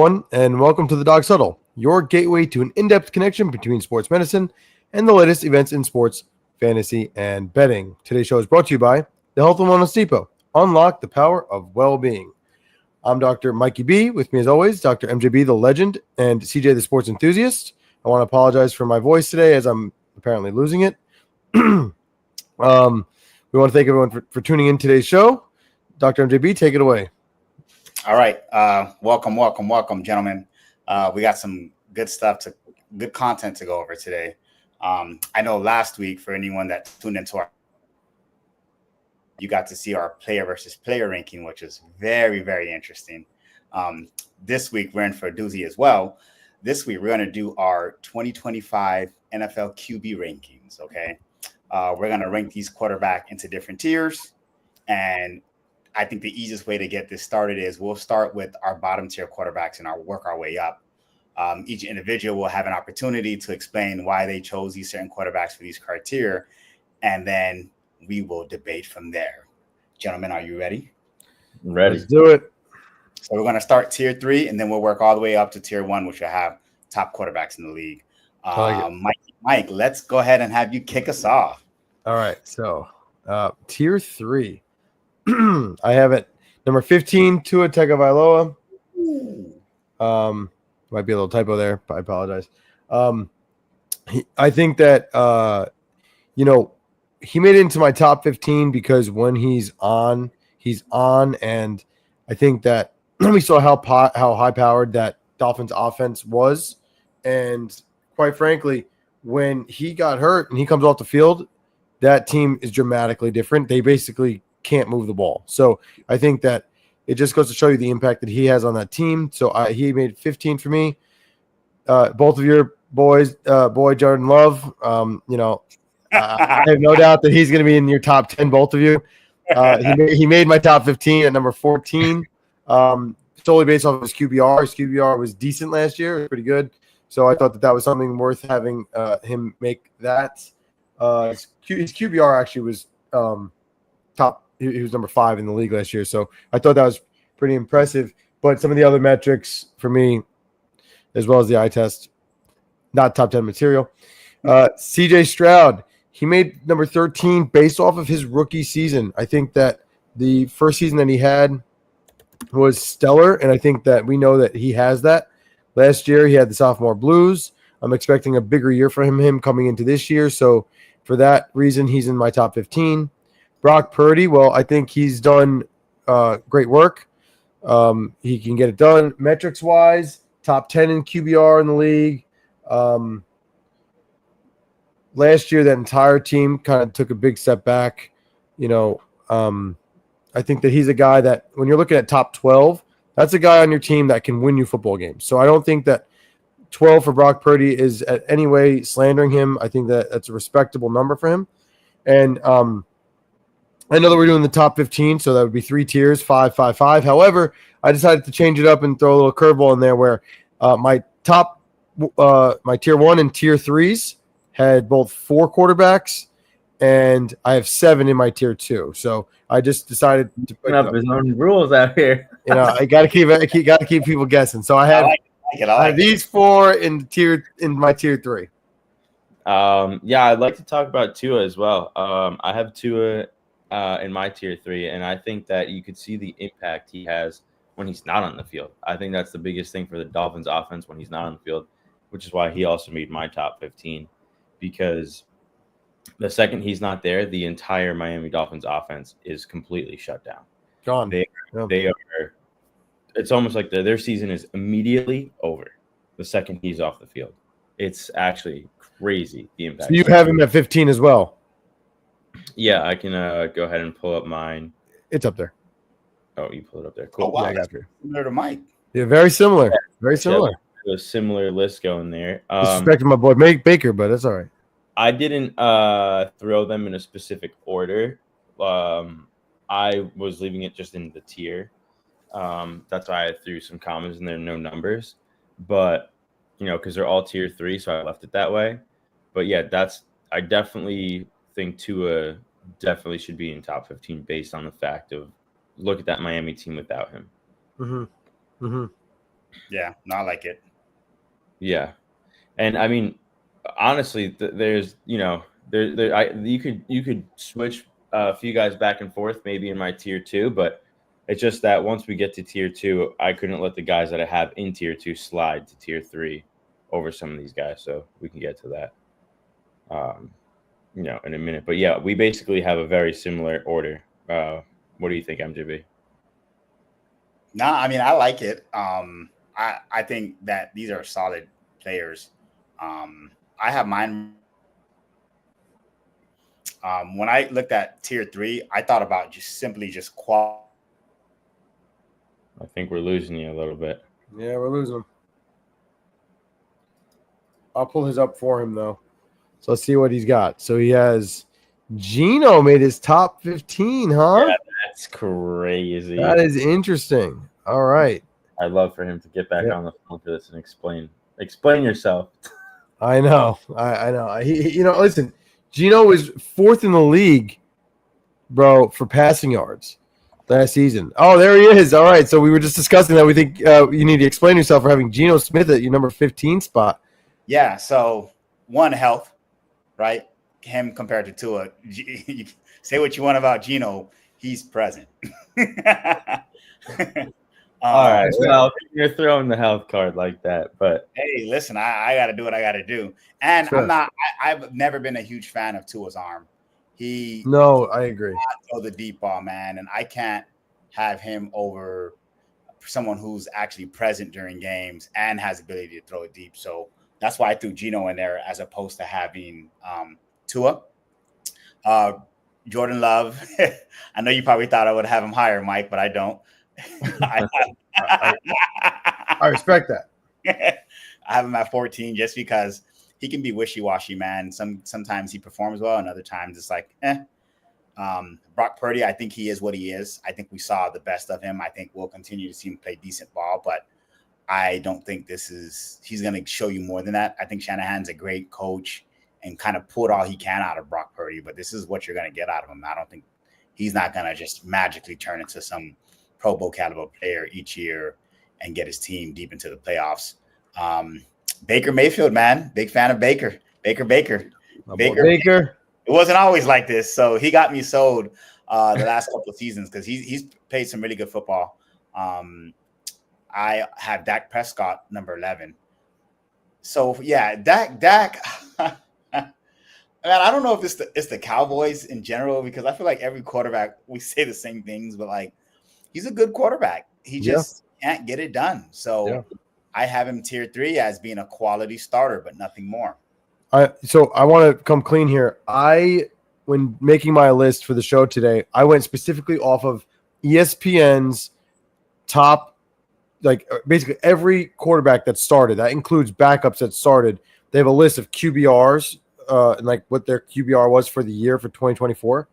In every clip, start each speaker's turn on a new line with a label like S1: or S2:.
S1: everyone, and welcome to the Dog Huddle, your gateway to an in-depth connection between sports medicine and the latest events in sports, fantasy, and betting. Today's show is brought to you by the Health and Wellness Depot. Unlock the power of well-being. I'm Dr. Mikey B. With me, as always, Dr. MJB, the legend, and CJ, the sports enthusiast. I want to apologize for my voice today, as I'm apparently losing it. We want to thank everyone for tuning in today's show. Dr. MJB, take it away.
S2: All right. Welcome, gentlemen. We got some good content to go over today. I know last week, for anyone that tuned into you got to see our player versus player ranking, which is very, very interesting. This week, we're in for a doozy as well. This week, we're going to do our 2025 NFL QB rankings, okay? We're going to rank these quarterbacks into different tiers, and I think the easiest way to get this started is we'll start with our bottom tier quarterbacks and work our way up. Each individual will have an opportunity to explain why they chose these certain quarterbacks for these criteria, and then we will debate from there. Gentlemen, are you ready?
S3: Ready.
S1: Let's do it.
S2: So we're going to start tier 3, and then we'll work all the way up to tier 1, which will have top quarterbacks in the league. Mike, let's go ahead and have you kick us off.
S1: All right. So tier 3. I have it number 15, Tua Tagovailoa. Might be a little typo there, but I apologize. I think that he made it into my top 15 because when he's on, and I think that we saw how high powered that Dolphins offense was, and quite frankly, when he got hurt and he comes off the field, that team is dramatically different. They basically can't move the ball. So I think that it just goes to show you the impact that he has on that team. So he made 15 for me. Both of your boys, Jordan Love, I have no doubt that he's going to be in your top 10, both of you. He made my top 15 at number 14, solely based off of his QBR. His QBR was decent last year. It was pretty good. So I thought that was something worth having him make that. His QBR actually was top. He was number 5 in the league last year. So I thought that was pretty impressive. But some of the other metrics for me, as well as the eye test, not top 10 material. CJ Stroud, he made number 13 based off of his rookie season. I think that the first season that he had was stellar, and I think that we know that he has that. Last year, he had the sophomore blues. I'm expecting a bigger year for him coming into this year. So for that reason, he's in my top 15. Brock Purdy, well, I think he's done great work. He can get it done metrics-wise. Top 10 in QBR in the league. Last year, that entire team kind of took a big step back. I think that he's a guy that when you're looking at top 12, that's a guy on your team that can win you football games. So I don't think that 12 for Brock Purdy is at any way slandering him. I think that that's a respectable number for him. And I know that we're doing the top 15, so that would be 3 tiers, 5, 5, 5. However, I decided to change it up and throw a little curveball in there where my tier 1 and tier 3s had both 4 quarterbacks, and I have 7 in my tier 2. So I just decided to put
S3: up his own rules out here.
S1: I got to keep people guessing. So I have these 4 in my tier 3.
S3: I'd like to talk about Tua as well. I have Tua in my tier 3, and I think that you could see the impact he has when he's not on the field. I think that's the biggest thing for the Dolphins offense when he's not on the field, which is why he also made my top 15, because the second he's not there, the entire Miami Dolphins offense is completely shut down.
S1: Gone.
S3: They are. It's almost like their season is immediately over the second he's off the field. It's actually crazy, the impact.
S1: So you have him at 15 as well?
S3: Yeah, I can go ahead and pull up mine.
S1: It's up there.
S3: Oh, you pull it up there. Cool.
S2: Oh, wow.
S1: Yeah, I got you.
S2: Similar to Mike.
S1: Yeah, very similar. Very similar.
S3: A similar list going there.
S1: Disrespecting my boy Baker, but that's all right.
S3: I didn't throw them in a specific order. I was leaving it just in the tier. That's why I threw some commas in there, no numbers. But, because they're all tier 3, so I left it that way. But, yeah, I definitely think Tua definitely should be in top 15 based on the fact of look at that Miami team without him.
S1: Mm-hmm. Mm-hmm.
S2: Yeah, no, I like it.
S3: Yeah, and I mean, honestly, there's you could switch a few guys back and forth maybe in my tier 2, but it's just that once we get to tier 2, I couldn't let the guys that I have in tier 2 slide to tier 3 over some of these guys. So we can get to that, in a minute. But yeah, we basically have a very similar order. What do you think, MJB?
S2: No, I mean, I like it. I think that these are solid players. I have mine. When I looked at tier 3, I thought about just quality.
S3: I think we're losing you a little bit.
S1: Yeah, we're losing him. I'll pull his up for him, though. So let's see what he's got. So he has Gino made his top 15, huh?
S3: Yeah, that's crazy.
S1: That is interesting. All right.
S3: I'd love for him to get back on the phone for this and explain yourself.
S1: I know. I know. Listen, Gino was 4th in the league, bro, for passing yards last season. Oh, there he is. All right. So we were just discussing that. We think you need to explain yourself for having Geno Smith at your number 15 spot.
S2: Yeah. So one, health, right? Him compared to Tua. You say what you want about Geno. He's present.
S3: All right. Well, you're throwing the health card like that, but
S2: hey, listen, I got to do what I got to do, and sure. I've never been a huge fan of Tua's arm.
S1: No, I agree.
S2: Throw the deep ball, man, and I can't have him over someone who's actually present during games and has the ability to throw it deep. So that's why I threw Geno in there as opposed to having Tua. Jordan Love. I know you probably thought I would have him higher, Mike, but I don't.
S1: I respect that.
S2: I have him at 14 just because he can be wishy-washy, man. Sometimes he performs well, and other times it's like, Brock Purdy, I think he is what he is. I think we saw the best of him. I think we'll continue to see him play decent ball, but I don't think he's going to show you more than that. I think Shanahan's a great coach and kind of pulled all he can out of Brock Purdy, but this is what you're going to get out of him. I don't think he's not going to just magically turn into some Pro Bowl caliber player each year and get his team deep into the playoffs. Baker Mayfield, man, big fan of Baker. Baker. It wasn't always like this, so he got me sold the last couple of seasons because he's played some really good football. I have Dak Prescott number 11. So yeah, Dak. Man, I don't know if it's the Cowboys in general because I feel like every quarterback we say the same things, but like he's a good quarterback. He just can't get it done. So I have him tier 3 as being a quality starter, but nothing more.
S1: So I want to come clean here. When making my list for the show today, I went specifically off of ESPN's top, like basically every quarterback that started. That includes backups that started. They have a list of QBRs and like what their QBR was for the year for 2024.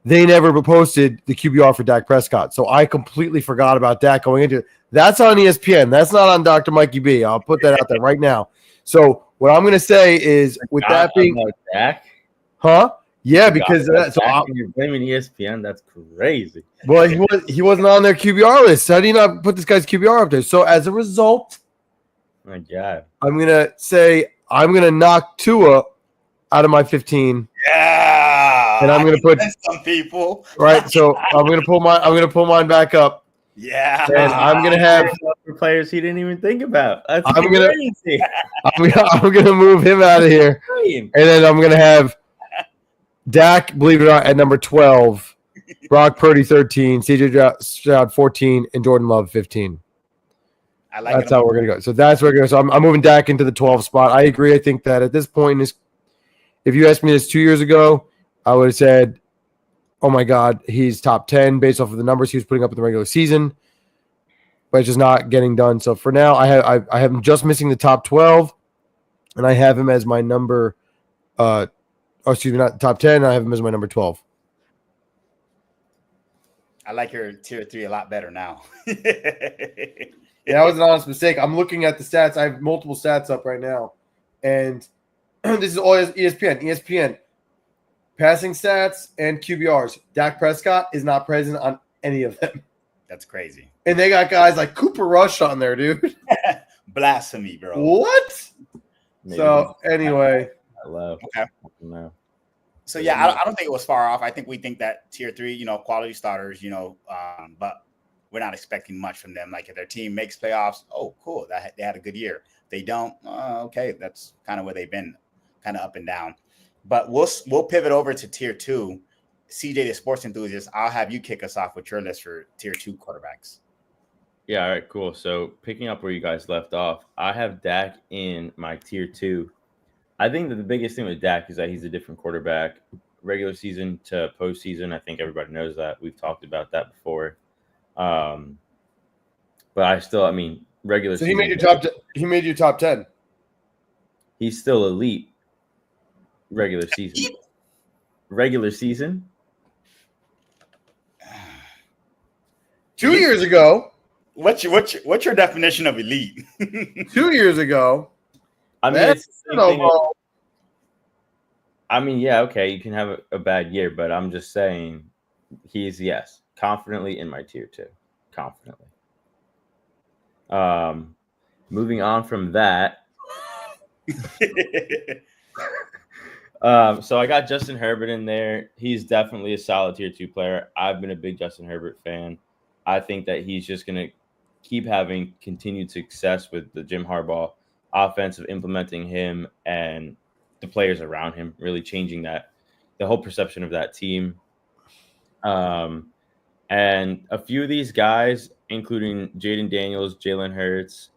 S1: They never posted the QBR for Dak Prescott. So I completely forgot about that going into it. That's on ESPN. That's not on Dr. Mikey B. I'll put that out there right now. So what I'm going to say is with that being
S3: Dak?
S1: Huh? Yeah, because
S3: you're blaming ESPN. That's crazy.
S1: Well, he wasn't on their QBR list. How do you not put this guy's QBR up there? So as a result,
S3: my God,
S1: I'm going to say I'm going to knock Tua out of my 15.
S2: Yeah.
S1: And I'm going to put
S2: some people.
S1: Right. So I'm going to pull mine back up.
S2: Yeah.
S1: And I'm going to have
S3: players he didn't even think about. That's
S1: I'm going to move him out of here. And then I'm going to have Dak, believe it or not, at number 12, Brock Purdy 13, CJ Stroud 14, and Jordan Love 15. That's how we're going to go. So that's where we're going to go. So I'm moving Dak into the 12 spot. I agree. I think that at this point, if you asked me this 2 years ago, I would have said, oh, my God, he's top 10 based off of the numbers he was putting up in the regular season. But it's just not getting done. So for now, I have him just missing the top 12, and I have him as my number not top 10. I have him as my number 12.
S2: I like your tier 3 a lot better now.
S1: Yeah, that was an honest mistake. I'm looking at the stats. I have multiple stats up right now. And this is all ESPN. ESPN, passing stats and QBRs. Dak Prescott is not present on any of them.
S2: That's crazy.
S1: And they got guys like Cooper Rush on there, dude.
S2: Blasphemy, bro.
S1: What?
S3: Maybe
S1: So anyway,
S3: low.
S2: Okay.
S3: No.
S2: So yeah, I don't think it was far off. I think we think that tier 3, quality starters, but we're not expecting much from them. Like if their team makes playoffs, oh, cool, they had a good year. If they don't, okay, that's kind of where they've been, kind of up and down. But we'll pivot over to tier 2. CJ, the sports enthusiast, I'll have you kick us off with your list for tier 2 quarterbacks.
S3: Yeah, all right, cool. So picking up where you guys left off, I have Dak in my tier 2. I think that the biggest thing with Dak is that he's a different quarterback, regular season to postseason. I think everybody knows that. We've talked about that before. But I mean, regular
S1: so
S3: season.
S1: He made you top 10.
S3: He's still elite. Regular season. Regular season.
S1: 2 years ago.
S2: What's your definition of elite?
S1: 2 years ago.
S3: I mean,
S1: That's
S3: it's the same thing. I mean, yeah, okay, you can have a bad year, but I'm just saying he's, yes, confidently in my tier 2. Confidently. Moving on from that. So I got Justin Herbert in there. He's definitely a solid tier 2 player. I've been a big Justin Herbert fan. I think that he's just going to keep having continued success with the Jim Harbaugh offense of implementing him and the players around him, really changing the whole perception of that team. And a few of these guys, including Jaden Daniels, Jalen Hurts,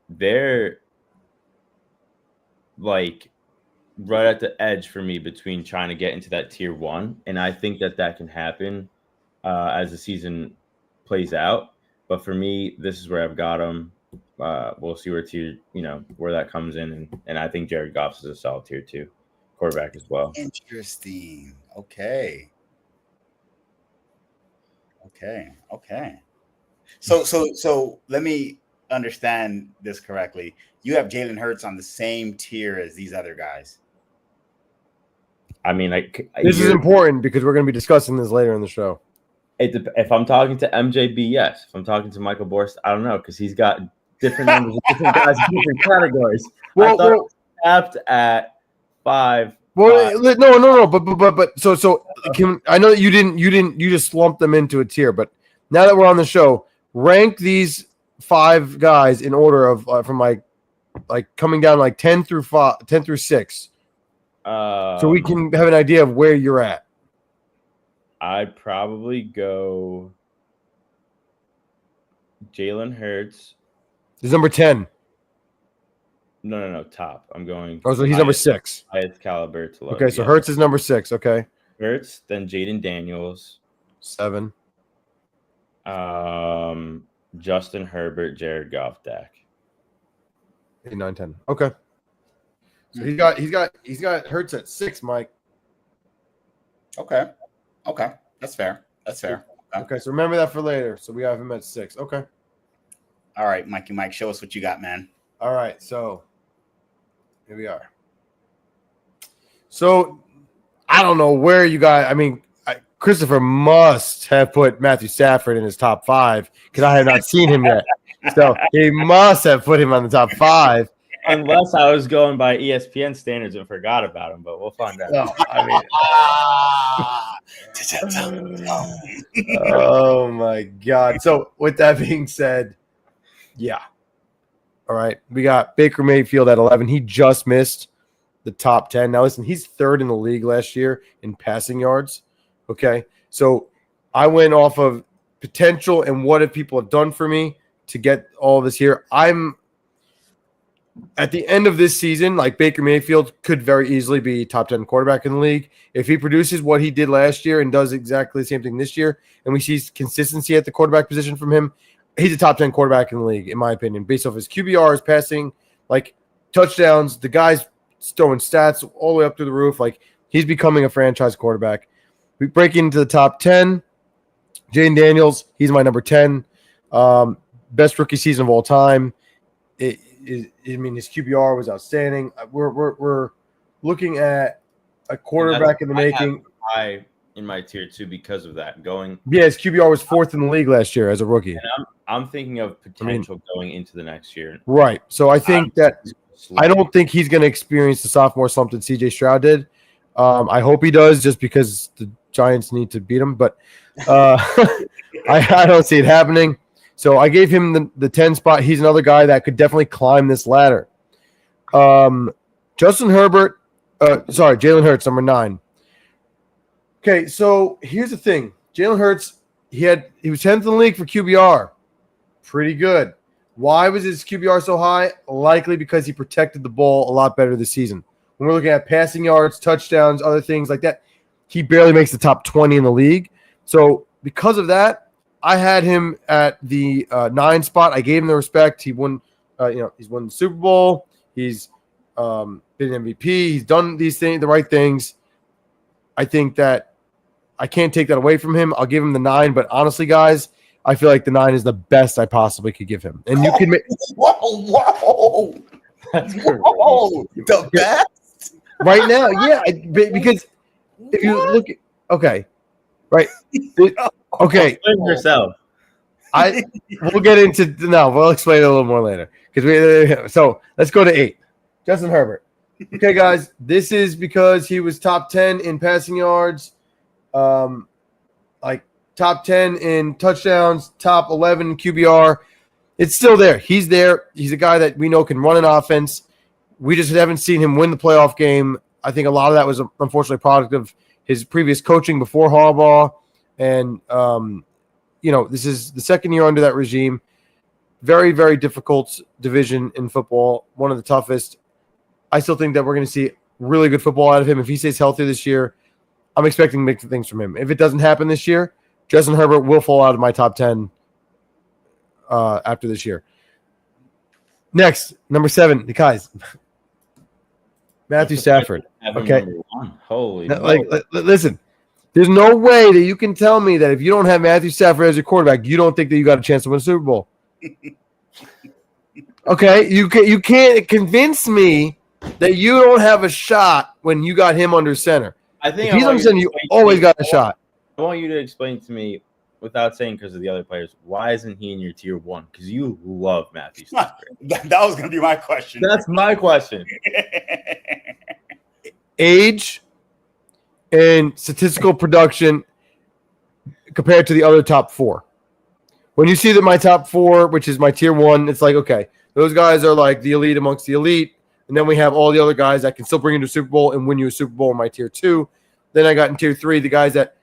S3: they're like right at the edge for me between trying to get into that tier 1. And I think that can happen as the season plays out. But for me, this is where I've got them. We'll see where that comes in. And I think Jared Goff is a solid tier 2 quarterback as well.
S2: Interesting. Okay. So let me understand this correctly. You have Jalen Hurts on the same tier as these other guys.
S3: I mean,
S1: this is important because we're going to be discussing this later in the show.
S3: If I'm talking to MJB, yes. If I'm talking to Michael Borst, I don't know, because he's got different numbers of different guys in different categories. I thought it was capped at 5.
S1: Well, no. But so I know that you just slumped them into a tier. But now that we're on the show, rank these 5 guys in order of from like coming down like 10 through 6. So we can have an idea of where you're at.
S3: I'd probably go Jalen Hurts.
S1: He's number 10.
S3: No, top. I'm going.
S1: Oh, so he's number 6.
S3: Highest caliber to low.
S1: Okay, so Hurts is number 6. Okay.
S3: Hurts, then Jaden Daniels.
S1: 7.
S3: Justin Herbert, Jared Goff, Dak.
S1: 8, 9, 10. Okay. So he's got Hurts at 6, Mike.
S2: Okay. That's fair.
S1: Okay, so remember that for later. So we have him at 6. Okay.
S2: All right, Mikey Mike, show us what you got, man.
S1: All right, so here we are. So I don't know where you guys. I mean, Christopher must have put Matthew Stafford in his top 5 because I have not seen him yet. So he must have put him on the top 5.
S3: Unless I was going by ESPN standards and forgot about him, but we'll find out.
S1: No, oh my God. So with that being said, yeah. All right. We got Baker Mayfield at 11. He just missed the top 10. Now listen, he's 3rd in the league last year in passing yards. Okay. So I went off of potential and what have people have done for me to get all this here. I'm at the end of this season, like Baker Mayfield could very easily be top 10 quarterback in the league. If he produces what he did last year and does exactly the same thing this year, and we see consistency at the quarterback position from him, he's a top 10 quarterback in the league, in my opinion, based off his QBR, his passing, like touchdowns. The guy's throwing stats all the way up to the roof. Like he's becoming a franchise quarterback. We break into the top 10. Jaden Daniels, he's my number 10. Best rookie season of all time. His QBR was outstanding. We're looking at a quarterback in the making.
S3: in my tier 2 because of that.
S1: Yeah, his QBR was 4th in the league last year as a rookie.
S3: And I'm thinking of potential going into the next year.
S1: Right. So I think I don't think he's going to experience the sophomore slump that CJ Stroud did. I hope he does, just because the Giants need to beat him. But I don't see it happening. So I gave him the 10 spot. He's another guy that could definitely climb this ladder. Justin Herbert. Jalen Hurts, number 9. Okay, so here's the thing. Jalen Hurts, he was 10th in the league for QBR. Pretty good. Why was his QBR so high? Likely because he protected the ball a lot better this season. When we're looking at passing yards, touchdowns, other things like that, he barely makes the top 20 in the league. So because of that, I had him at the 9 spot. I gave him the respect. He won, he's won the Super Bowl. He's been MVP. He's done these things, the right things. I think that I can't take that away from him. I'll give him the 9. But honestly, guys, I feel like the 9 is the best I possibly could give him. And you can make
S2: whoa. The best
S1: right now, yeah, because if you look at right, okay,
S3: Explain yourself.
S1: We'll get into we'll explain it a little more later so let's go to 8. Justin Herbert. Okay, guys, this is because he was top 10 in passing yards, like top 10 in touchdowns, top 11 in QBR. It's still there. He's there. He's a guy that we know can run an offense. We just haven't seen him win the playoff game. I think a lot of that was unfortunately a product of his previous coaching before Harbaugh. And, this is the second year under that regime. Very, very difficult division in football. One of the toughest. I still think that we're going to see really good football out of him. If he stays healthy this year, I'm expecting big things from him. If it doesn't happen this year, Justin Herbert will fall out of my top 10 after this year. Next, number 7, the guys. Matthew Stafford. Okay.
S3: Holy.
S1: Listen, there's no way that you can tell me that if you don't have Matthew Stafford as your quarterback, you don't think that you got a chance to win a Super Bowl. Okay, you can't convince me that you don't have a shot when you got him under center.
S3: I think
S1: if he's under center, you always got a shot.
S3: I want you to explain to me, without saying because of the other players, why isn't he in your tier 1? Because you love Matthew Stafford.
S2: That was going to be my question.
S3: That's my question.
S1: Age and statistical production compared to the other top 4. When you see that my top 4, which is my tier 1, it's like, okay, those guys are like the elite amongst the elite. And then we have all the other guys that can still bring you to a Super Bowl and win you a Super Bowl in my tier 2. Then I got in tier 3, the guys that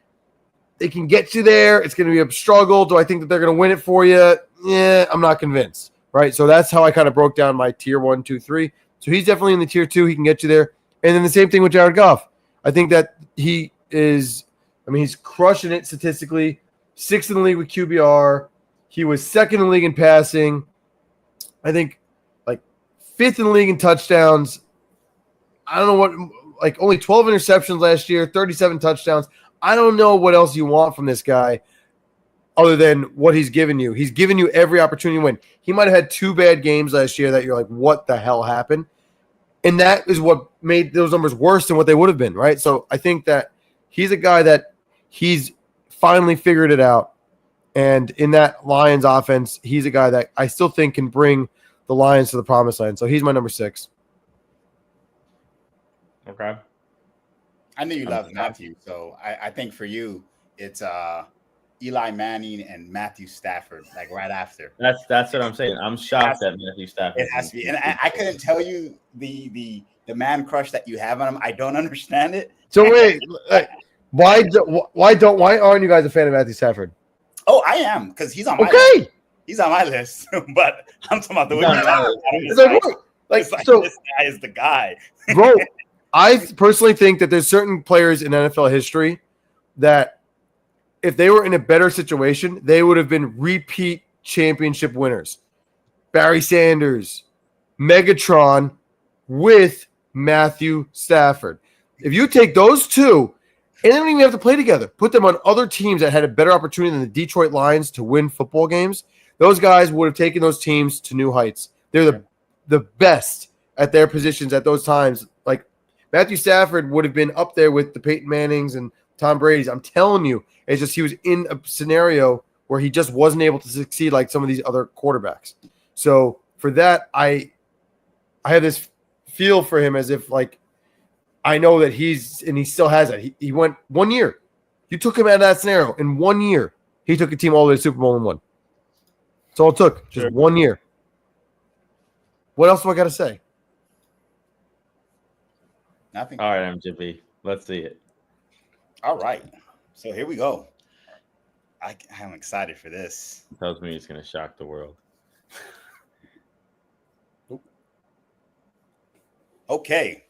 S1: they can get you there. It's going to be a struggle. Do I think that they're going to win it for you? Yeah, I'm not convinced. Right. So that's how I kind of broke down my tier 1, 2, 3. So he's definitely in the tier 2. He can get you there. And then the same thing with Jared Goff. I think that he's crushing it statistically. 6th in the league with QBR. He was 2nd in the league in passing. I think like 5th in the league in touchdowns. I don't know what, only 12 interceptions last year, 37 touchdowns. I don't know what else you want from this guy other than what he's given you. He's given you every opportunity to win. He might have had 2 bad games last year that you're like, what the hell happened? And that is what made those numbers worse than what they would have been, right? So I think that he's a guy that he's finally figured it out. And in that Lions offense, he's a guy that I still think can bring the Lions to the promised land. So he's my number 6.
S3: Okay.
S2: I knew you loved Matthew, so I think for you, it's Eli Manning and Matthew Stafford, like right after.
S3: That's what I'm saying. I'm shocked that Matthew Stafford.
S2: It has to be, and I couldn't tell you the man crush that you have on him. I don't understand it.
S1: So wait, why aren't you guys a fan of Matthew Stafford?
S2: Oh, I am, because he's on my list. He's on my list, but I'm talking about the way so this guy is the guy,
S1: bro. I personally think that there's certain players in NFL history that if they were in a better situation, they would have been repeat championship winners. Barry Sanders, Megatron with Matthew Stafford. If you take those two, and they don't even have to play together, put them on other teams that had a better opportunity than the Detroit Lions to win football games, those guys would have taken those teams to new heights. They're the best at their positions at those times. Like Matthew Stafford would have been up there with the Peyton Mannings and Tom Brady's. I'm telling you, it's just he was in a scenario where he just wasn't able to succeed like some of these other quarterbacks. So for that, I have this feel for him as if like I know that he still has it. He went 1 year. You took him out of that scenario in 1 year. He took a team all the way to the Super Bowl and won. That's all it took, just 1 year. What else do I got to say?
S2: Nothing.
S3: All right, MJB. Let's see it.
S2: All right. So here we go. I'm excited for this.
S3: It tells me it's going to shock the world.
S2: Okay.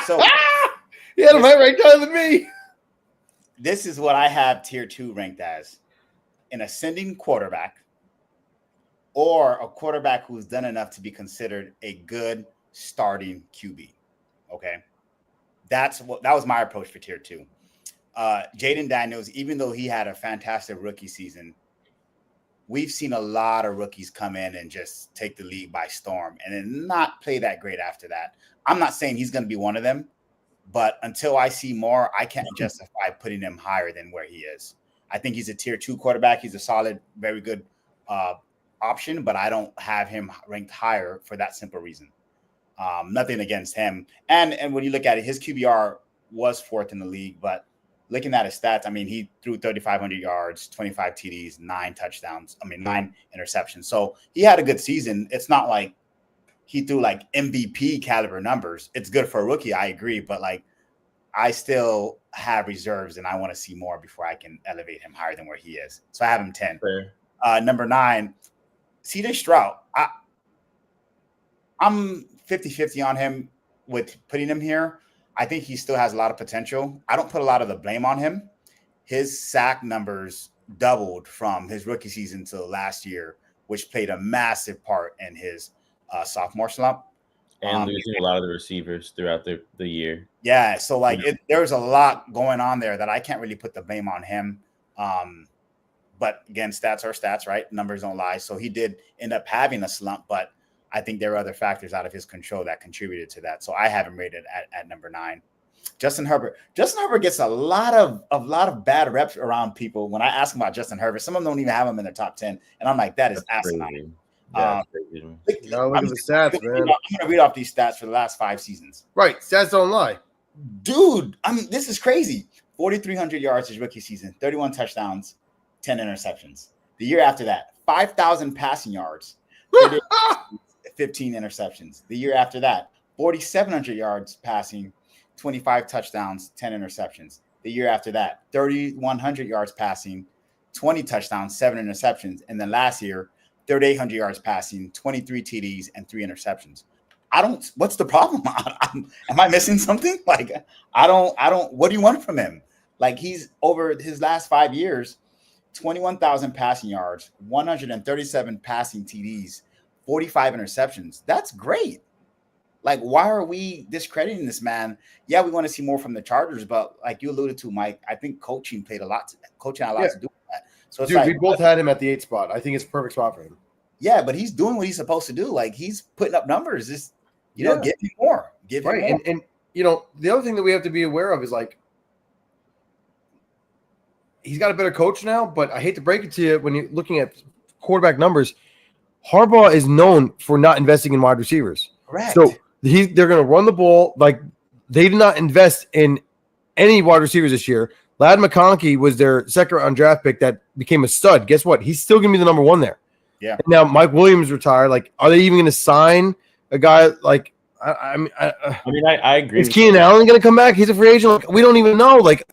S2: So
S1: he had him right higher than me.
S2: This is what I have tier 2 ranked as: an ascending quarterback or a quarterback who's done enough to be considered a good starting QB. Okay. That was my approach for tier 2. Jaden Daniels, even though he had a fantastic rookie season, we've seen a lot of rookies come in and just take the league by storm and then not play that great after that. I'm not saying he's going to be one of them, but until I see more, I can't justify putting him higher than where he is. I think he's a tier 2 quarterback. He's a solid, very good option, but I don't have him ranked higher for that simple reason. Nothing against him. And when you look at it, his QBR was 4th in the league, but looking at his stats, I mean, he threw 3,500 yards, 25 TDs, 9 touchdowns. 9 interceptions. So he had a good season. It's not like he threw like MVP caliber numbers. It's good for a rookie, I agree, but like I still have reserves and I want to see more before I can elevate him higher than where he is. So I have him 10. Number 9, CJ Stroud. I'm 50-50 on him with putting him here. I think he still has a lot of potential. I don't put a lot of the blame on him. His sack numbers doubled from his rookie season to last year, which played a massive part in his sophomore slump.
S3: And losing a lot of the receivers throughout the year.
S2: Yeah, so like there's a lot going on there that I can't really put the blame on him. But again, stats are stats, right? Numbers don't lie. So he did end up having a slump, but I think there are other factors out of his control that contributed to that. So I have him rated at number 9. Justin Herbert. Justin Herbert gets a lot of bad reps around people. When I ask him about Justin Herbert, some of them don't even have him in their top 10. And I'm like, that is asinine.
S1: Look at the stats, man.
S2: I'm going to read off these stats for the last 5 seasons.
S1: Right. Stats don't lie.
S2: Dude, this is crazy. 4,300 yards his rookie season, 31 touchdowns, 10 interceptions. The year after that, 5,000 passing yards, 15 interceptions. The year after that, 4,700 yards passing, 25 touchdowns, 10 interceptions. The year after that, 3,100 yards passing, 20 touchdowns, 7 interceptions. And then last year, 3,800 yards passing, 23 TDs, and 3 interceptions. What's the problem? Am I missing something? Like, what do you want from him? Like, he's over his last 5 years, 21,000 passing yards, 137 passing TDs, 45 interceptions. That's great. Like, why are we discrediting this man? Yeah, we want to see more from the Chargers, but like you alluded to, Mike, I think coaching had a lot to do with that. So it's
S1: we both had him at the 8th spot. I think it's a perfect spot for him.
S2: Yeah, but he's doing what he's supposed to do. Like, he's putting up numbers. Just, give him more. Give him more.
S1: And the other thing that we have to be aware of is like he's got a better coach now, but I hate to break it to you when you're looking at quarterback numbers, Harbaugh is known for not investing in wide receivers.
S2: Correct.
S1: So they're going to run the ball. Like, they did not invest in any wide receivers this year. Ladd McConkey was their 2nd-round draft pick that became a stud. Guess what? He's still going to be the number 1 there.
S2: Yeah.
S1: And now Mike Williams retired. Like, are they even going to sign a guy like? I
S3: agree.
S1: Is Keenan Allen going to come back? He's a free agent. Like, we don't even know. Like,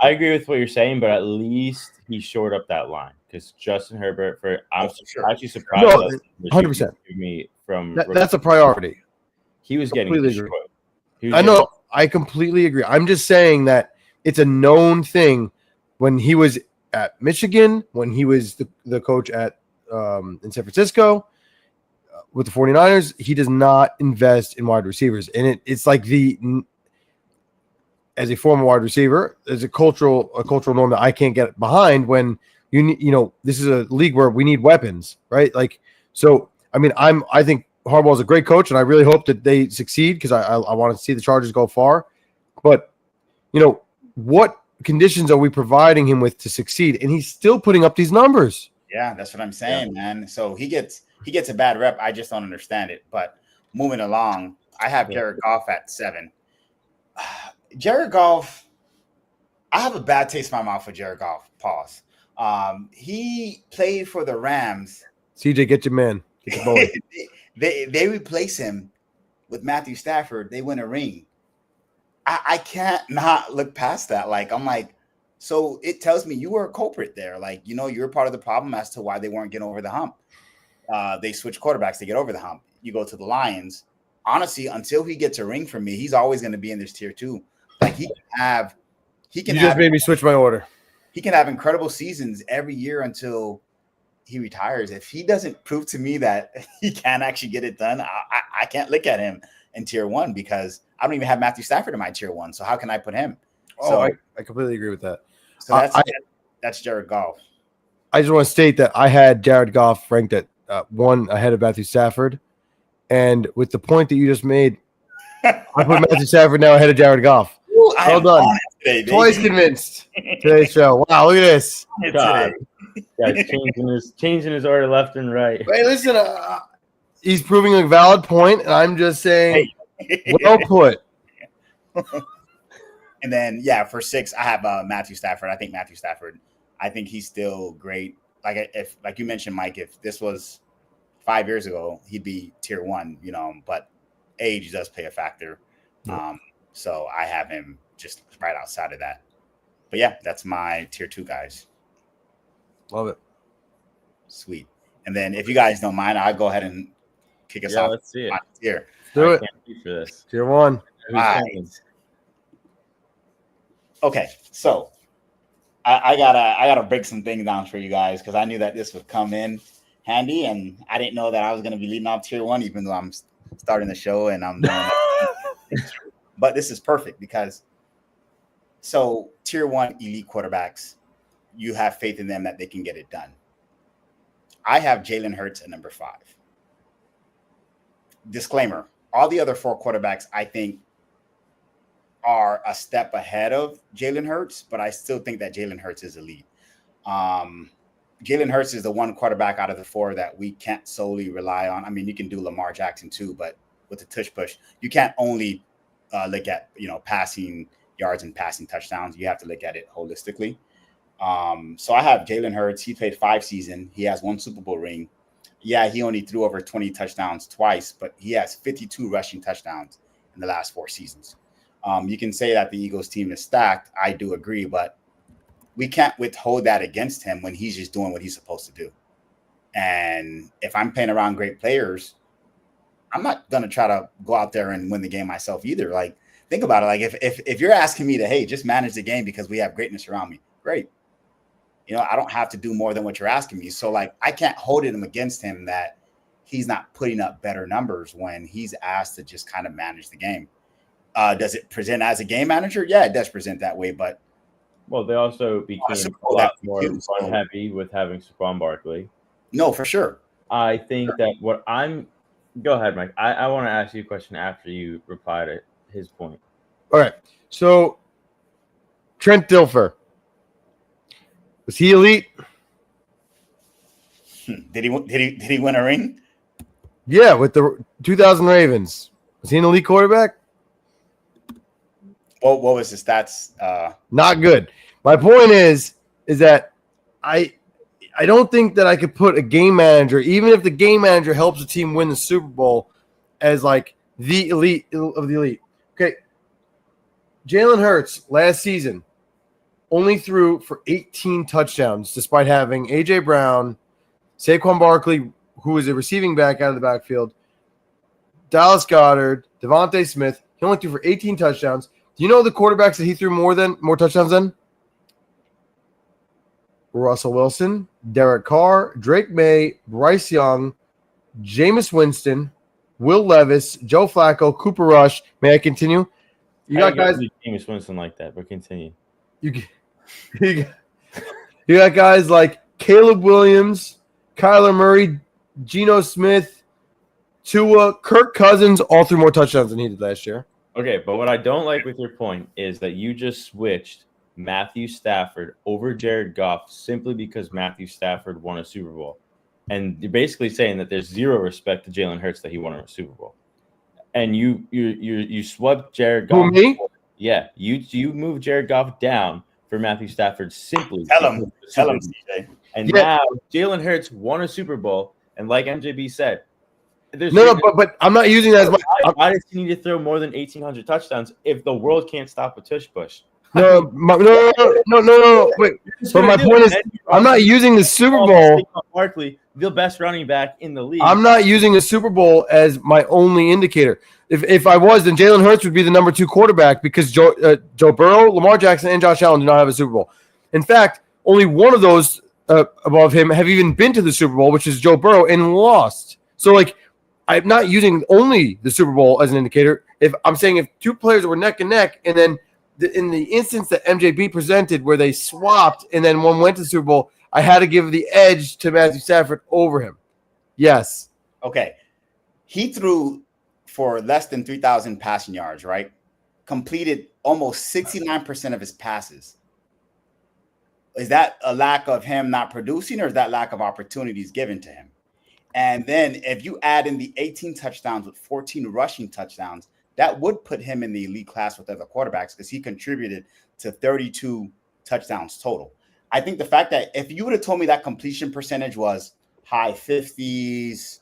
S3: I agree with what you're saying, but at least he shored up that line because Justin Herbert. I'm actually surprised.
S1: No, 100%. That's a priority.
S3: He was getting destroyed.
S1: I know. I completely agree. I'm just saying that it's a known thing. When he was at Michigan, when he was the coach at in San Francisco with the 49ers, he does not invest in wide receivers. And it's like as a former wide receiver, there's a cultural norm that I can't get behind when this is a league where we need weapons, right? Like, so, I think Harbaugh is a great coach and I really hope that they succeed because I want to see the Chargers go far. But, what conditions are we providing him with to succeed? And he's still putting up these numbers.
S2: Yeah, that's what I'm saying, man. So he gets a bad rep. I just don't understand it. But moving along, I have Jared Goff at 7. Jared Goff, I have a bad taste in my mouth for Jared Goff. Pause. He played for the Rams.
S1: CJ, get your man. Get your boy.
S2: they replace him with Matthew Stafford. They win a ring. I can't not look past that. Like, I'm like, so it tells me you were a culprit there. Like, you're part of the problem as to why they weren't getting over the hump. They switch quarterbacks to get over the hump. You go to the Lions. Honestly, until he gets a ring from me, he's always going to be in this tier 2. Like, he just
S1: made me switch my order.
S2: He can have incredible seasons every year until he retires. If he doesn't prove to me that he can actually get it done, I can't look at him in tier 1 because I don't even have Matthew Stafford in my tier 1. So how can I put him?
S1: So I completely agree with that.
S2: So that's Jared Goff.
S1: I just want to state that I had Jared Goff ranked at 1 ahead of Matthew Stafford. And with the point that you just made, I put Matthew Stafford now ahead of Jared Goff.
S2: Ooh,
S1: well done.
S2: Today,
S1: Twice convinced today's show. Wow, look at this.
S3: God. Yeah, changing his order left and right.
S1: Hey, listen, he's proving a valid point, and I'm just saying, well put.
S2: And then, for 6, I have Matthew Stafford. I think he's still great. Like you mentioned, Mike, if this was 5 years ago, he'd be tier 1, but age does play a factor. Yeah. So I have him just right outside of that. But yeah, that's my tier 2 guys.
S1: Love it.
S2: Sweet. And then if you guys don't mind, I'll go ahead and kick us off.
S3: Let's see it.
S2: Tier.
S1: Do it.
S3: Can't wait for this.
S1: Tier 1.
S2: Right. Okay, so I gotta break some things down for you guys because I knew that this would come in handy, and I didn't know that I was gonna be leading off tier 1, even though I'm starting the show and I'm doing but this is perfect because tier 1 elite quarterbacks, you have faith in them that they can get it done. I have Jalen Hurts at number 5. Disclaimer, all the other 4 quarterbacks I think are a step ahead of Jalen Hurts, but I still think that Jalen Hurts is elite. Jalen Hurts is the one quarterback out of the 4 that we can't solely rely on. I mean, you can do Lamar Jackson too, but with the tush push, you can't only look at passing yards and passing touchdowns. You have to look at it holistically. So I have Jalen Hurts. He played 5 seasons. He has 1 Super Bowl ring. Yeah, he only threw over 20 touchdowns twice, but he has 52 rushing touchdowns in the last 4 seasons. You can say that the Eagles team is stacked. I do agree, but we can't withhold that against him when he's just doing what he's supposed to do. And if I'm playing around great players, I'm not going to try to go out there and win the game myself either. Like, think about it. Like, if you're asking me to, hey, just manage the game because we have greatness around me, great. I don't have to do more than what you're asking me. So, like, I can't hold it against him that he's not putting up better numbers when he's asked to just kind of manage the game. Does it present as a game manager? Yeah, it does present that way, but
S3: they also became a lot more fun heavy with having Saquon Barkley.
S2: No, for sure.
S3: I think that go ahead, Mike. I want to ask you a question after you reply to his point.
S1: All right. So Trent Dilfer, was he elite?
S2: Did he win a ring?
S1: Yeah, with the 2000 Ravens. Was he an elite quarterback?
S2: What was his stats?
S1: Not good. My point is that I don't think that I could put a game manager, even if the game manager helps the team win the Super Bowl, as like the elite of the elite. Okay. Jalen Hurts last season only threw for 18 touchdowns, despite having A.J. Brown, Saquon Barkley, who was a receiving back out of the backfield, Dallas Goedert, Devontae Smith. He only threw for 18 touchdowns. Do you know the quarterbacks that he threw more touchdowns than? Russell Wilson, Derek Carr, Drake May, Bryce Young, Jameis Winston, Will Levis, Joe Flacco, Cooper Rush. May I continue? You got guys.
S3: Jameis Winston like that, but continue.
S1: You got guys like Caleb Williams, Kyler Murray, Geno Smith, Tua, Kirk Cousins, all threw more touchdowns than he did last year.
S3: Okay, but what I don't like with your point is that you just switched Matthew Stafford over Jared Goff simply because Matthew Stafford won a Super Bowl. And you're basically saying that there's zero respect to Jalen Hurts that he won a Super Bowl. And you swept Jared Goff.
S1: Who, me?
S3: Yeah, you moved Jared Goff down for Matthew Stafford simply.
S2: Tell him, CJ.
S3: And now Jalen Hurts won a Super Bowl, and like MJB said,
S1: but I'm not using that as my.
S3: Why does he need to throw more than 1,800 touchdowns if the world can't stop a tush push?
S1: No. Wait. But my point is, I'm not using the Super Bowl.
S3: Barkley, the best running back in the league.
S1: I'm not using the Super Bowl as my only indicator. If I was, then Jalen Hurts would be the number 2 quarterback because Joe Burrow, Lamar Jackson, and Josh Allen do not have a Super Bowl. In fact, only one of those above him have even been to the Super Bowl, which is Joe Burrow, and lost. So, like, I'm not using only the Super Bowl as an indicator. If I'm saying if 2 players were neck and neck, and then in the instance that MJB presented where they swapped and then one went to the Super Bowl, I had to give the edge to Matthew Stafford over him. Yes.
S2: Okay. He threw for less than 3,000 passing yards, right? Completed almost 69% of his passes. Is that a lack of him not producing, or is that lack of opportunities given to him? And then if you add in the 18 touchdowns with 14 rushing touchdowns, that would put him in the elite class with other quarterbacks because he contributed to 32 touchdowns total. I think the fact that if you would have told me that completion percentage was high 50s,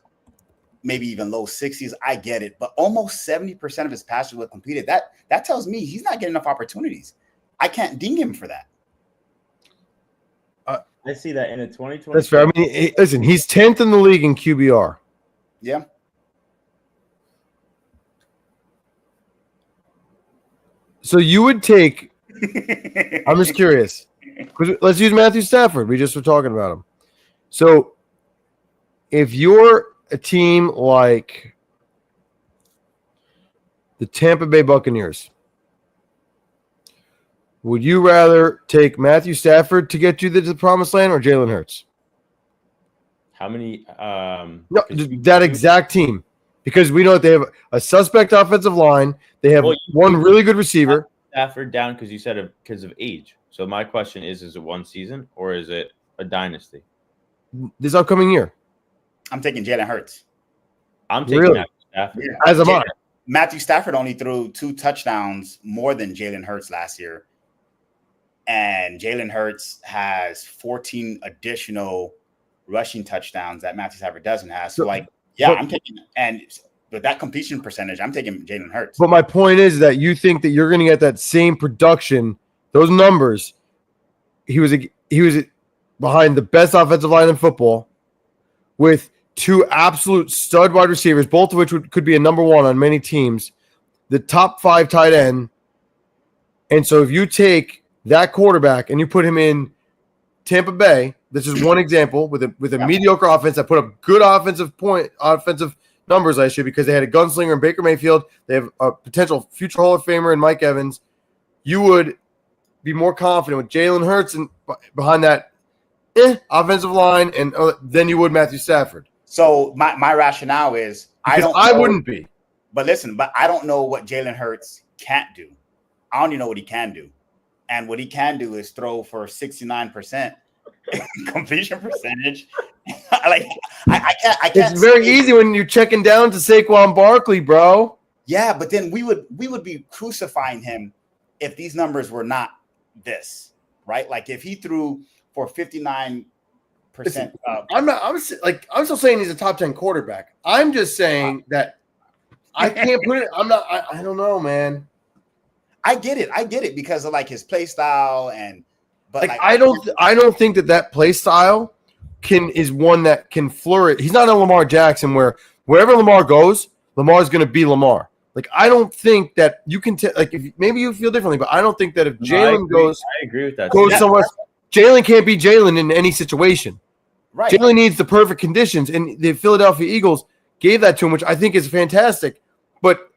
S2: maybe even low 60s, I get it. But almost 70% of his passes were completed. That tells me he's not getting enough opportunities. I can't ding him for that.
S3: I see that in a 2020.
S1: That's fair. I mean, listen, he's 10th in the league in QBR.
S2: Yeah.
S1: So you would take – I'm just curious. Let's use Matthew Stafford. We just were talking about him. So if you're a team like the Tampa Bay Buccaneers, would you rather take Matthew Stafford to get you to the promised land or Jalen Hurts?
S3: How many?
S1: No, that exact team. Because we know that they have a suspect offensive line. They have one really good receiver.
S3: Stafford down because you said because of age. So my question is it one season or is it a dynasty?
S1: This upcoming year.
S2: I'm taking Jalen Hurts.
S3: I'm taking Matthew Stafford.
S2: Yeah.
S1: As am I.
S2: Matthew Stafford only threw 2 touchdowns more than Jalen Hurts last year. And Jalen Hurts has 14 additional rushing touchdowns that Matthew Stafford doesn't have. So, I'm taking – and with that completion percentage, I'm taking Jalen Hurts.
S1: But my point is that you think that you're going to get that same production, those numbers. He was behind the best offensive line in football with 2 absolute stud wide receivers, both of which could be a number 1 on many teams, the top 5 tight end. And so if you take that quarterback and you put him in Tampa Bay, this is one example with a mediocre offense that put up good offensive numbers last year because they had a gunslinger in Baker Mayfield. They have a potential future Hall of Famer in Mike Evans. You would be more confident with Jalen Hurts and behind that offensive line and than you would Matthew Stafford.
S2: So my rationale is
S1: I wouldn't be.
S2: But listen, I don't know what Jalen Hurts can't do. I don't even know what he can do. And what he can do is throw for 69% completion percentage. I can't.
S1: It's very easy when you're checking down to Saquon Barkley, bro.
S2: Yeah, but then we would be crucifying him if these numbers were not this, right? Like if he threw for 59%.
S1: I'm still saying he's a top 10 quarterback. I'm just saying that I can't put it. I don't know, man.
S2: I get it because of like his play style but
S1: I don't think that play style is one that can flourish. He's not a Lamar Jackson where wherever Lamar goes, Lamar's going to be Lamar. Like I don't think that you can if maybe you feel differently, but I don't think that if Jalen
S3: I agree with that.
S1: Goes somewhere, Jalen can't be Jalen in any situation.
S2: Right.
S1: Jalen needs the perfect conditions, and the Philadelphia Eagles gave that to him, which I think is fantastic. But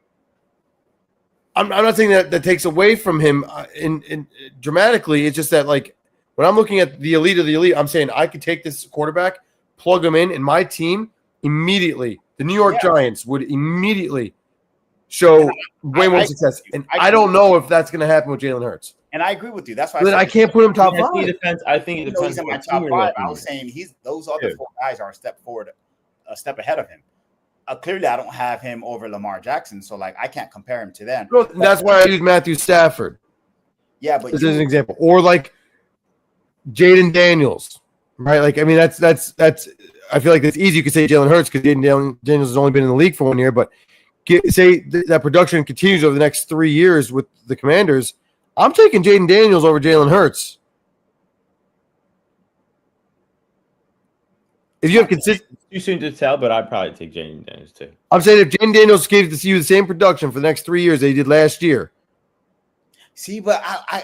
S1: I'm not saying that takes away from him in dramatically. It's just that like when I'm looking at the elite of the elite, I'm saying I could take this quarterback, plug him in my team immediately. The New York Giants would immediately show way more
S2: I-
S1: success. And
S2: I
S1: I don't know if that's going to happen with Jalen Hurts.
S2: And I agree with you. That's why
S1: Then I can't put him top
S3: I think
S1: five.
S3: it depends. I think it
S2: he's
S3: depends
S2: in my
S3: what
S2: top
S3: team you're
S2: five.
S3: looking
S2: I was
S3: at.
S2: saying those other
S3: Dude.
S2: 4 guys are a step forward, a step ahead of him. Clearly, I don't have him over Lamar Jackson, so like I can't compare him to them.
S1: No, that's why I use Matthew Stafford
S2: Yeah, but
S1: as an example, or like Jaden Daniels, right? Like, I mean, that's. I feel like it's easy. You could say Jalen Hurts because Jaden Daniels has only been in the league for 1 year, but say that production continues over the next 3 years with the Commanders. I'm taking Jaden Daniels over Jalen Hurts. If you have consistent,
S3: Too soon to tell, but I'd probably take Jaden Daniels too.
S1: I'm saying if Jaden Daniels gave you the same production for the next 3 years that he did last year.
S2: see, but I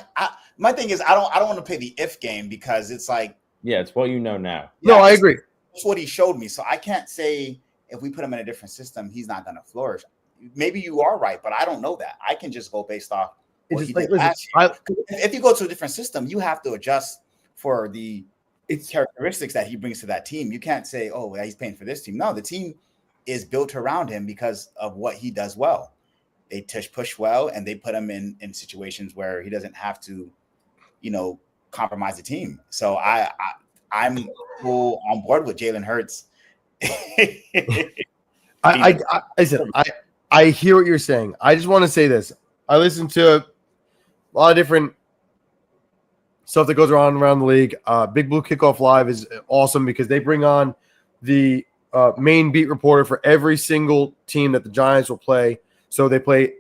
S2: my thing is I don't want to play the if game because it's like
S3: Yeah, it's what you know now.
S1: No, I agree.
S2: That's what he showed me. So I can't say if we put him in a different system, he's not going to flourish. Maybe you are right, but I don't know that. I can just go based off what he did last year. If you go to a different system, you have to adjust for the characteristics that he brings to that team. You can't say, oh, he's paying for this team. No, the team is built around him because of what he does well. They push well, and they put him in situations where he doesn't have to, compromise the team. So I'm full on board with Jalen Hurts.
S1: I hear what you're saying. I just want to say this. I listen to a lot of different stuff that goes around the league. Big Blue Kickoff Live is awesome because they bring on the main beat reporter for every single team that the Giants will play. So they play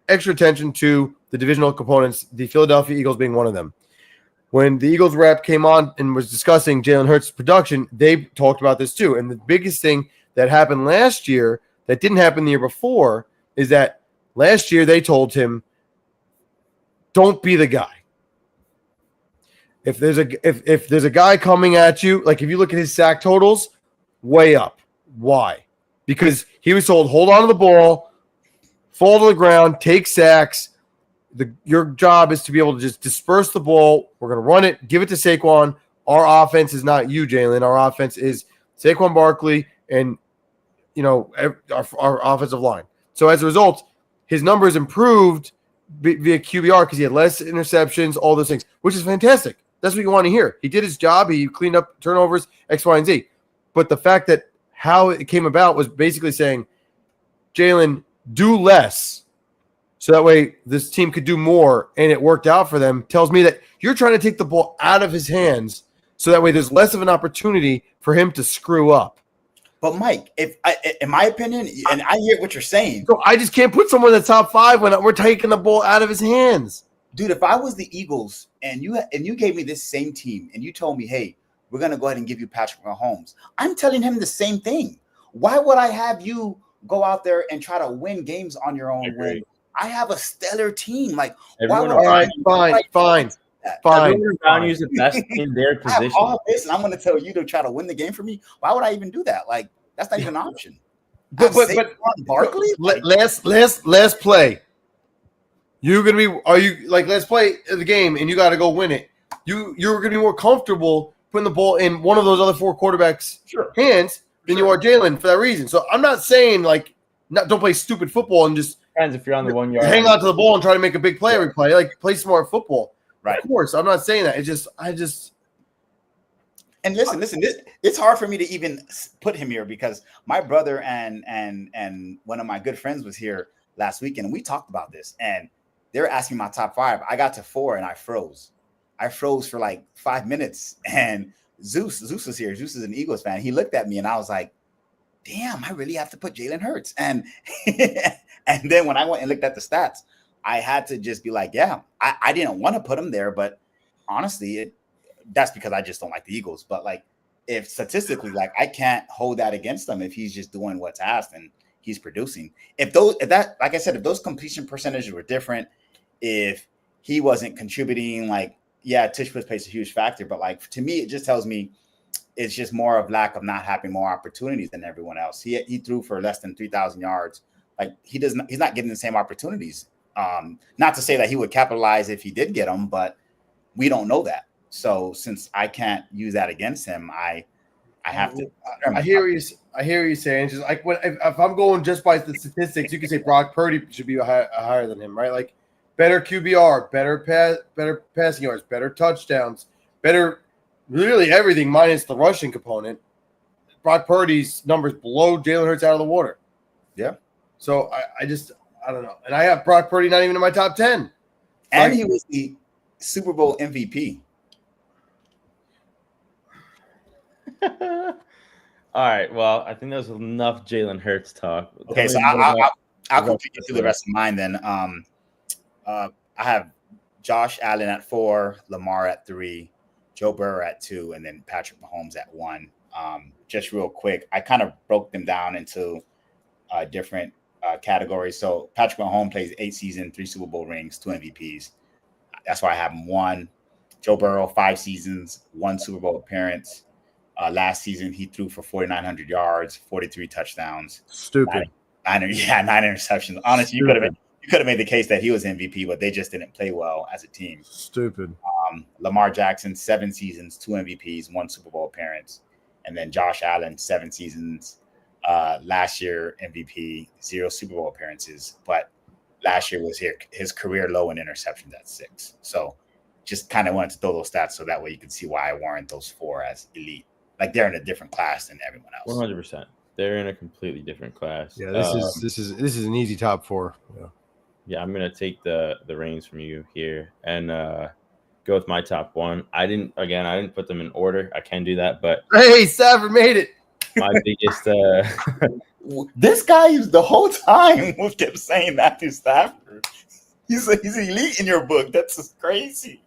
S1: extra attention to the divisional components, the Philadelphia Eagles being one of them. When the Eagles rep came on and was discussing Jalen Hurts' production, they talked about this too. And the biggest thing that happened last year that didn't happen the year before is that last year they told him, don't be the guy. If there's a guy coming at you, like if you look at his sack totals, way up. Why? Because he was told, hold on to the ball, fall to the ground, take sacks. Your job is to be able to just disperse the ball. We're going to run it, give it to Saquon. Our offense is not you, Jalen. Our offense is Saquon Barkley and our offensive line. So as a result, his numbers improved via QBR because he had less interceptions, all those things, which is fantastic. That's what you want to hear. He did his job. He cleaned up turnovers, X, Y, and Z. But the fact that how it came about was basically saying, Jalen, do less so that way this team could do more, and it worked out for them, tells me that you're trying to take the ball out of his hands so that way there's less of an opportunity for him to screw up.
S2: But Mike, in my opinion, and I hear what you're saying.
S1: So I just can't put someone in the top 5 when we're taking the ball out of his hands.
S2: Dude, if I was the Eagles and you gave me this same team and you told me, hey, we're going to go ahead and give you Patrick Mahomes, I'm telling him the same thing. Why would I have you go out there and try to win games on your own when I have a stellar team? Like,
S3: Everyone,
S1: all right, fine.
S3: Everyone values the best in their position.
S2: All this, and I'm going to tell you to try to win the game for me. Why would I even do that? Like, that's not even an option.
S1: But
S2: Barkley,
S1: last play. Let's play the game and you got to go win it. You're going to be more comfortable putting the ball in one of those other 4 quarterbacks' hands than you are Jalen for that reason. So I'm not saying don't play stupid football and just
S3: Depends if you're on the 1 yard.
S1: hang on to the ball and try to make a big play every play. Like play smart football.
S2: Right.
S1: Of course, I'm not saying that.
S2: And listen, it's hard for me to even put him here because my brother and one of my good friends was here last weekend and we talked about this and they're asking my top 5. I got to 4 and I froze. I froze for like 5 minutes and Zeus was here. Zeus is an Eagles fan. He looked at me and I was like, damn, I really have to put Jalen Hurts. And and then when I went and looked at the stats, I had to just be like, yeah, I didn't want to put him there, but honestly, that's because I just don't like the Eagles. But like, if statistically, like I can't hold that against him if he's just doing what's asked and he's producing. If those completion percentages were different, if he wasn't contributing, like, yeah, Tush plays a huge factor, but like to me, it just tells me it's just more of lack of not having more opportunities than everyone else. He threw for less than 3,000 yards. Like he's not getting the same opportunities. Not to say that he would capitalize if he did get them, but we don't know that. So since I can't use that against him, I I have to.
S1: I hear what you're saying. It's just like if I'm going just by the statistics, you can say Brock Purdy should be higher than him, right? Like better QBR, better passing yards, better touchdowns, better really everything minus the rushing component. Brock Purdy's numbers blow Jalen Hurts out of the water.
S2: Yeah.
S1: So I don't know. And I have Brock Purdy not even in my top 10.
S2: And he was the Super Bowl MVP.
S3: All right. Well, I think there's enough Jalen Hurts talk.
S2: Okay, so I'll quickly get through the rest of mine then. I have Josh Allen at 4, Lamar at 3, Joe Burrow at 2, and then Patrick Mahomes at 1. Just real quick, I kind of broke them down into different categories. So Patrick Mahomes plays 8 seasons, 3 Super Bowl rings, 2 MVPs. That's why I have him 1. Joe Burrow, 5 seasons, 1 Super Bowl appearance. Last season, he threw for 4,900 yards, 43 touchdowns.
S1: Stupid.
S2: 9 interceptions. Honestly, you could have made the case that he was MVP, but they just didn't play well as a team.
S1: Stupid.
S2: Lamar Jackson, 7 seasons, 2 MVPs, 1 Super Bowl appearance. And then Josh Allen, 7 seasons. Last year, MVP, 0 Super Bowl appearances. But last year was his career low in interceptions at 6. So just kind of wanted to throw those stats so that way you can see why I warrant those 4 as elite. Like they're in a different class than everyone else.
S3: 100%. They're in a completely different class.
S1: Yeah, this is an easy top 4.
S3: Yeah, I'm gonna take the reins from you here and go with my top 1. I didn't put them in order. I can do that, but
S1: hey, Stafford made it.
S3: My biggest
S2: this guy is the whole time we kept saying Matthew Stafford. He's elite in your book. That's just crazy.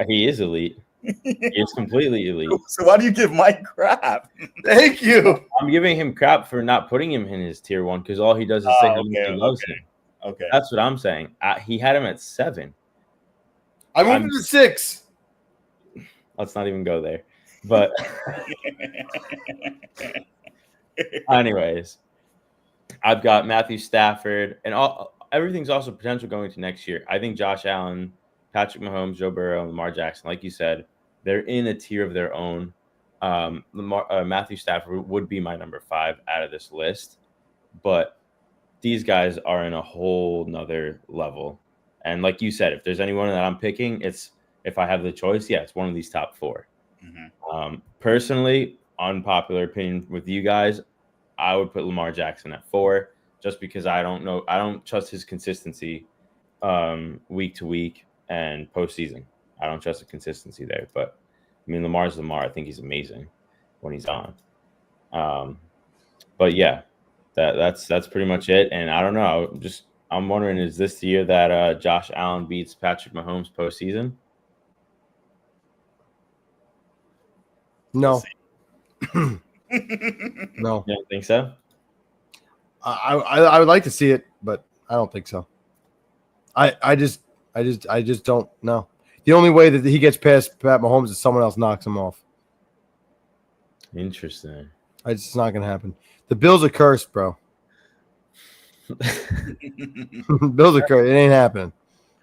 S3: He is elite. He is completely elite.
S2: So why do you give Mike crap?
S1: Thank you.
S3: I'm giving him crap for not putting him in his tier 1 because all he does is say how much he loves him.
S2: Okay,
S3: that's what I'm saying. He had him at 7.
S1: I moved him to 6.
S3: Let's not even go there. But anyways, I've got Matthew Stafford, and everything's also potential going to next year. I think Josh Allen, Patrick Mahomes, Joe Burrow, and Lamar Jackson, like you said, they're in a tier of their own. Matthew Stafford would be my number 5 out of this list, but these guys are in a whole nother level. And like you said, if there's anyone that I'm picking, it's if I have the choice, it's one of these top 4. Mm-hmm. Personally, unpopular opinion with you guys, I would put Lamar Jackson at 4 just because I don't trust his consistency week to week and postseason. I don't trust the consistency there. But I mean, Lamar's Lamar. I think he's amazing when he's on. But yeah, that's pretty much it. And I don't know. I'm wondering, is this the year that Josh Allen beats Patrick Mahomes postseason?
S1: No. No.
S3: You don't think so?
S1: I would like to see it, but I don't think so. I just don't know. The only way that he gets past Pat Mahomes is someone else knocks him off.
S3: Interesting.
S1: It's not gonna happen. The Bills are cursed, bro. Bills are cursed. It ain't happening.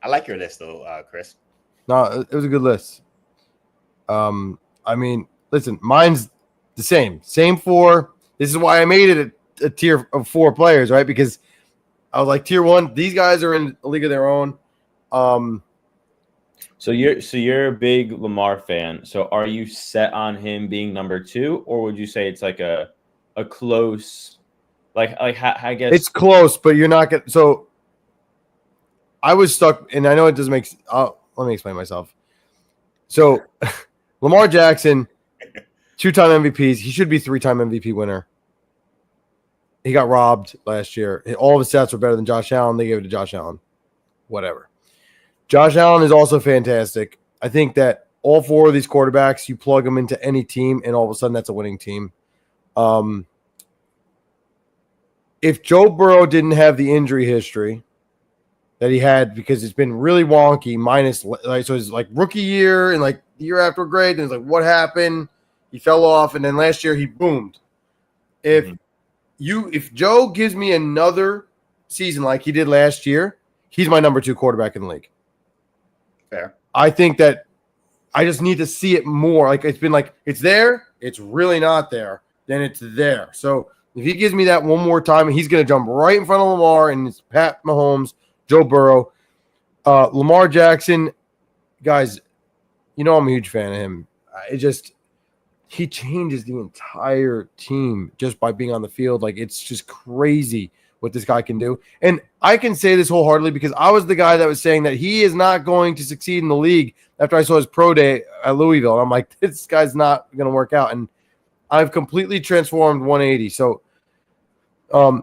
S2: I like your list though, Chris.
S1: No, it was a good list. I mean, listen, mine's the same 4. This is why I made it a tier of 4 players, right? Because I was like, tier 1, these guys are in a league of their own.
S3: So you're a big Lamar fan. So are you set on him being number 2, or would you say it's like a close, like I guess
S1: it's close, but you're not gonna. So I was stuck, and I know it doesn't make. Let me explain myself. So Lamar Jackson, 2-time MVPs. He should be 3-time MVP winner. He got robbed last year. All of his stats were better than Josh Allen. They gave it to Josh Allen. Whatever. Josh Allen is also fantastic. I think that all 4 of these quarterbacks, you plug them into any team, and all of a sudden that's a winning team. If Joe Burrow didn't have the injury history that he had, because it's been really wonky, minus like so his like rookie year and like the year after great, and it's like what happened? He fell off, and then last year he boomed. If Joe gives me another season like he did last year, he's my number 2 quarterback in the league.
S2: Fair.
S1: I think that I just need to see it more. Like it's been like it's there, it's really not there, then it's there. So if he gives me that one more time, he's going to jump right in front of Lamar, and it's Pat Mahomes, Joe Burrow, Lamar Jackson. Guys, you know I'm a huge fan of him. He changes the entire team just by being on the field. Like, it's just crazy what this guy can do. And I can say this wholeheartedly because I was the guy that was saying that he is not going to succeed in the league after I saw his pro day at Louisville. And I'm like, this guy's not going to work out. And I've completely transformed 180. So,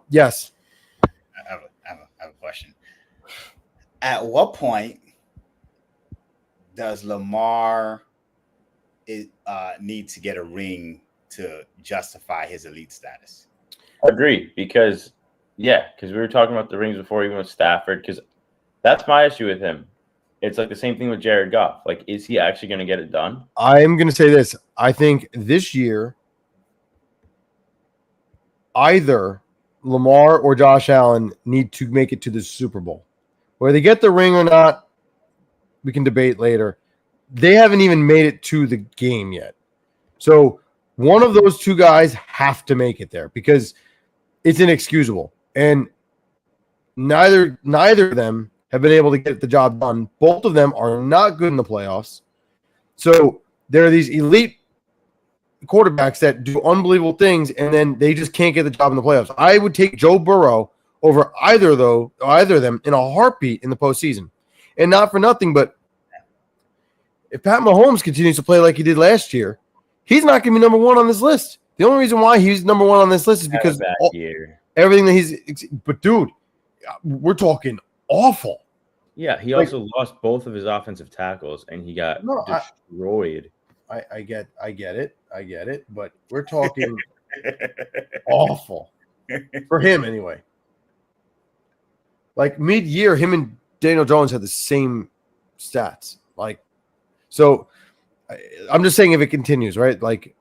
S1: yes.
S2: I have a question. At what point does Lamar need to get a ring to justify his elite status?
S3: Agree, because we were talking about the rings before, even with Stafford, because that's my issue with him. It's like the same thing with Jared Goff. Like, is he actually going to get it done?
S1: I'm going to say this. I think this year, either Lamar or Josh Allen need to make it to the Super Bowl. Whether they get the ring or not, we can debate later. They haven't even made it to the game yet. So one of those two guys have to make it there because it's inexcusable. And neither of them have been able to get the job done. Both of them are not good in the playoffs. So there are these elite quarterbacks that do unbelievable things, and then they just can't get the job in the playoffs. I would take Joe Burrow over either of them in a heartbeat in the postseason. And not for nothing, but if Pat Mahomes continues to play like he did last year, he's not going to be number one on this list. The only reason why he's number one on this list is because everything that he's – but, dude, we're talking awful.
S3: Yeah, he also lost both of his offensive tackles, and he got destroyed.
S1: I get it, but we're talking awful for him anyway. Like mid-year, him and Daniel Jones had the same stats. Like, so I'm just saying if it continues, right? Like,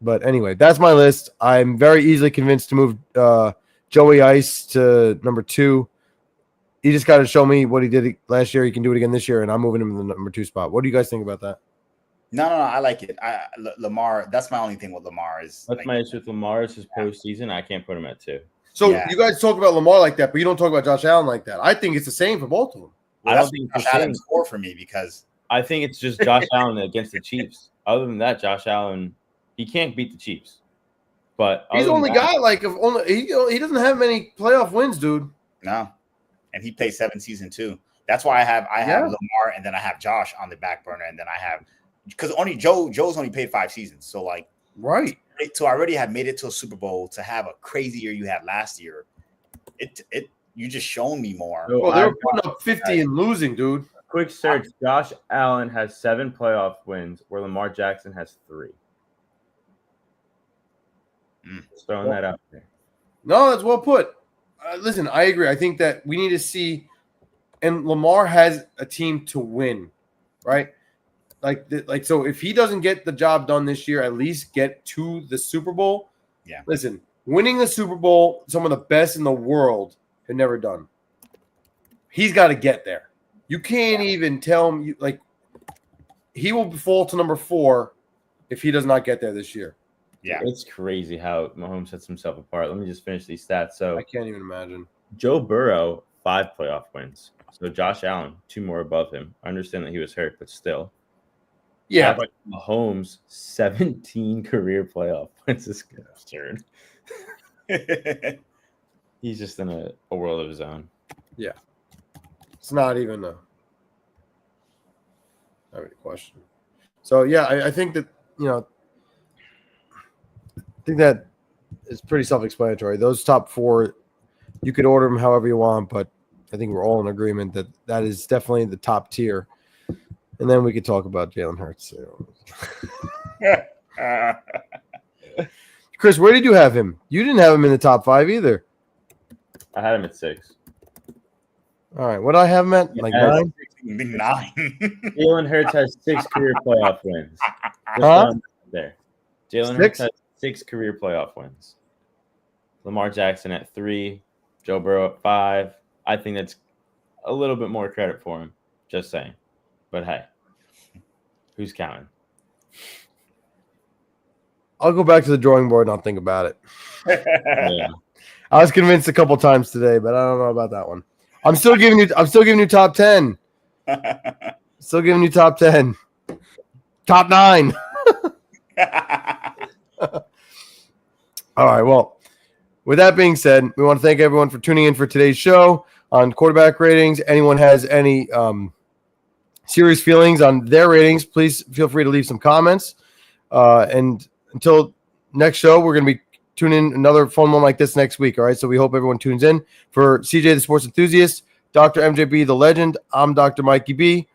S1: but anyway, that's my list. I'm very easily convinced to move Joey Ice to number 2. He just got to show me what he did last year. He can do it again this year, and I'm moving him to the number 2 spot. What do you guys think about that?
S2: No, I like it. Lamar, that's my only thing with Lamar is
S3: that's my issue with Lamar is his postseason. I can't put him at 2.
S1: So you guys talk about Lamar like that, but you don't talk about Josh Allen like that. I think it's the same for both of them.
S2: Well, I don't think Josh Allen score for me because
S3: I think it's just Josh Allen against the Chiefs. Other than that, Josh Allen, he can't beat the Chiefs. But
S1: he's the only guy he doesn't have many playoff wins, dude.
S2: No, and he played 7 seasons too. That's why I have Lamar, and then I have Josh on the back burner, and then I have because only Joe's only played 5 seasons. So like
S1: right.
S2: To already have made it to a Super Bowl, to have a crazy year you had last year, you just shown me more.
S1: Well, they were putting up 50 and losing, dude.
S3: Quick search: Josh Allen has 7 playoff wins, where Lamar Jackson has 3. Just throwing that out there.
S1: No, that's well put. Listen, I agree. I think that we need to see, and Lamar has a team to win, right? Like so if he doesn't get the job done this year, at least get to the Super Bowl.
S2: Yeah.
S1: Listen, winning the Super Bowl, some of the best in the world have never done. He's got to get there. You can't even tell him he will fall to number 4 if he does not get there this year.
S2: Yeah.
S3: It's crazy how Mahomes sets himself apart. Let me just finish these stats. So
S1: I can't even imagine.
S3: Joe Burrow, 5 playoff wins. So Josh Allen, 2 more above him. I understand that he was hurt, but still.
S1: Yeah, but
S3: Mahomes, 17 career playoff wins. This guy's absurd. He's just in a world of his own.
S1: Yeah. It's not even a question. So, yeah, I think that, I think that is pretty self-explanatory. Those top 4, you could order them however you want, but I think we're all in agreement that that is definitely the top tier. And then we could talk about Jalen Hurts. Chris, where did you have him? You didn't have him in the top 5 either.
S3: I had him at 6.
S1: All right. What did I have him at? Like 9?
S2: 9.
S3: Jalen Hurts has 6 career playoff wins. There. Jalen Hurts has 6 career playoff wins. Lamar Jackson at 3. Joe Burrow at 5. I think that's a little bit more credit for him. Just saying. But hey, who's counting?
S1: I'll go back to the drawing board and I'll think about it.
S3: Yeah.
S1: I was convinced a couple times today, but I don't know about that one. I'm still giving you top 10. Still giving you top 10. Top 9. All right. Well, with that being said, we want to thank everyone for tuning in for today's show on quarterback ratings. Anyone has any serious feelings on their ratings, please feel free to leave some comments. And until next show, we're going to be tuning in another fun one like this next week. All right. So we hope everyone tunes in. For CJ, the sports enthusiast, Dr. MJB, the legend, I'm Dr. Mikey B.